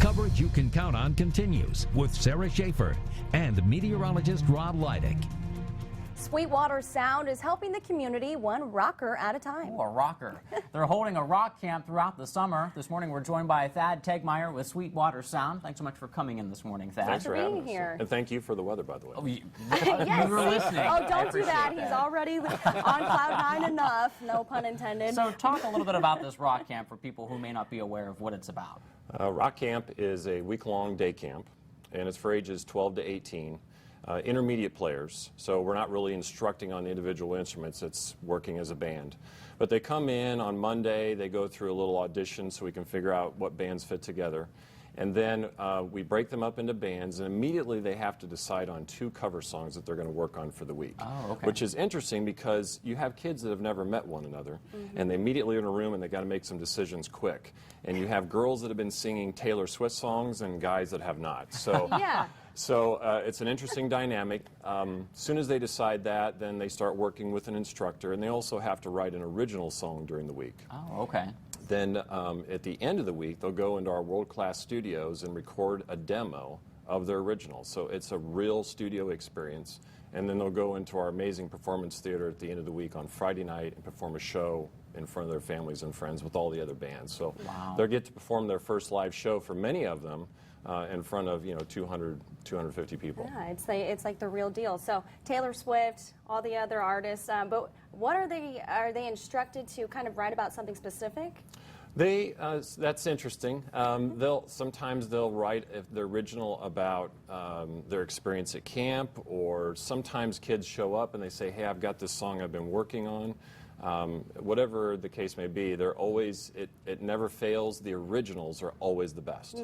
Coverage you can count on continues with Sarah Schaefer and meteorologist Rob Leidick. Sweetwater Sound is helping the community one rocker at a time. Oh, a rocker. They're holding a rock camp throughout the summer. This morning we're joined by Thad Tegmeyer with Sweetwater Sound. Thanks so much for coming in this morning, Thad. Thanks for having us. Here. And thank you for the weather, by the way. Oh, Yes. you were listening. Oh, don't do that. He's already on cloud nine enough. No pun intended. So talk a little bit about this rock camp for people who may not be aware of what it's about. Rock Camp is a week-long day camp, and it's for ages 12 to 18. Intermediate players, so we're not really instructing on the individual instruments, it's working as a band. But they come in on Monday, they go through a little audition so we can figure out what bands fit together. And then we break them up into bands, and immediately they have to decide on 2 cover songs that they're going to work on for the week. Oh, okay. Which is interesting because you have kids that have never met one another, and they immediately in a room and they got to make some decisions quick. And you have girls that have been singing Taylor Swift songs and guys that have not. So, yeah. So it's an interesting dynamic. As soon as they decide that, then they start working with an instructor, and they also have to write an original song during the week. Oh, okay. Then at the end of the week, they'll go into our world-class studios and record a demo of their original. So it's a real studio experience. And then they'll go into our amazing performance theater at the end of the week on Friday night and perform a show in front of their families and friends with all the other bands. So they'll get to perform their first live show for many of them in front of 200, 250 people. Yeah, it's like the real deal. So Taylor Swift, all the other artists, but what are they instructed to kind of write about something specific? That's interesting. Sometimes they'll write the original about their experience at camp, or sometimes kids show up and they say, hey, I've got this song I've been working on. Whatever the case may be, they're always, it never fails. The originals are always the best,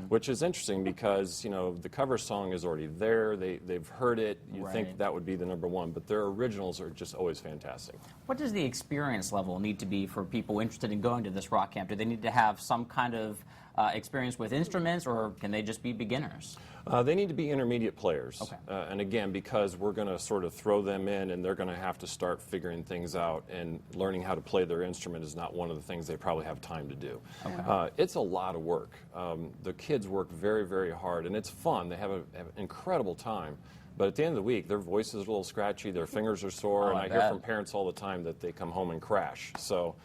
which is interesting because, the cover song is already there. They've heard it. You think that would be the #1, but their originals are just always fantastic. What does the experience level need to be for people interested in going to this rock camp? Do they need to have some kind of experience with instruments, or can they just be beginners? They need to be intermediate players. Okay. And again, because we're going to sort of throw them in and they're going to have to start figuring things out, and learning how to play their instrument is not one of the things they probably have time to do. Okay. It's a lot of work. The kids work very, very hard, and it's fun. They have an incredible time. But at the end of the week, their voice is a little scratchy, their fingers are sore, and I hear from parents all the time that they come home and crash. So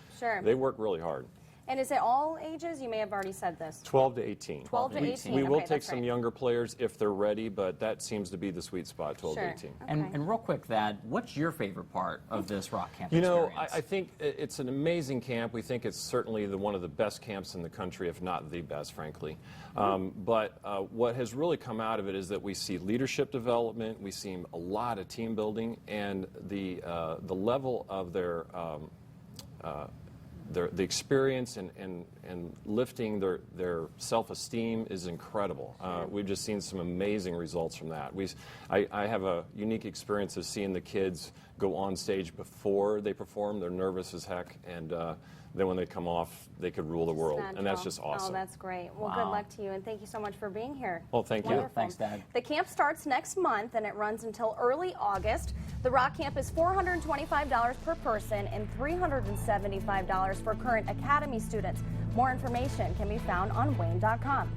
they work really hard. And is it all ages? You may have already said this. 12 to 18. 12 to 18. We will take some younger players if they're ready, but that seems to be the sweet spot, 12 to 18. Okay. And real quick, Thad, what's your favorite part of this rock camp experience? I think it's an amazing camp. We think it's certainly one of the best camps in the country, if not the best, frankly. But what has really come out of it is that we see leadership development, we see a lot of team building, and the level of the experience and lifting their self-esteem is incredible. We've just seen some amazing results from that. I have a unique experience of seeing the kids go on stage before they perform. They're nervous as heck, and then when they come off, they could rule the world, and that's just awesome. Oh, that's great. Well, good luck to you, and thank you so much for being here. Well, thank you. Wonderful. Thanks, Dad. The camp starts next month, and it runs until early August. The rock camp is $425 per person and $375 for current academy students. More information can be found on Wayne.com.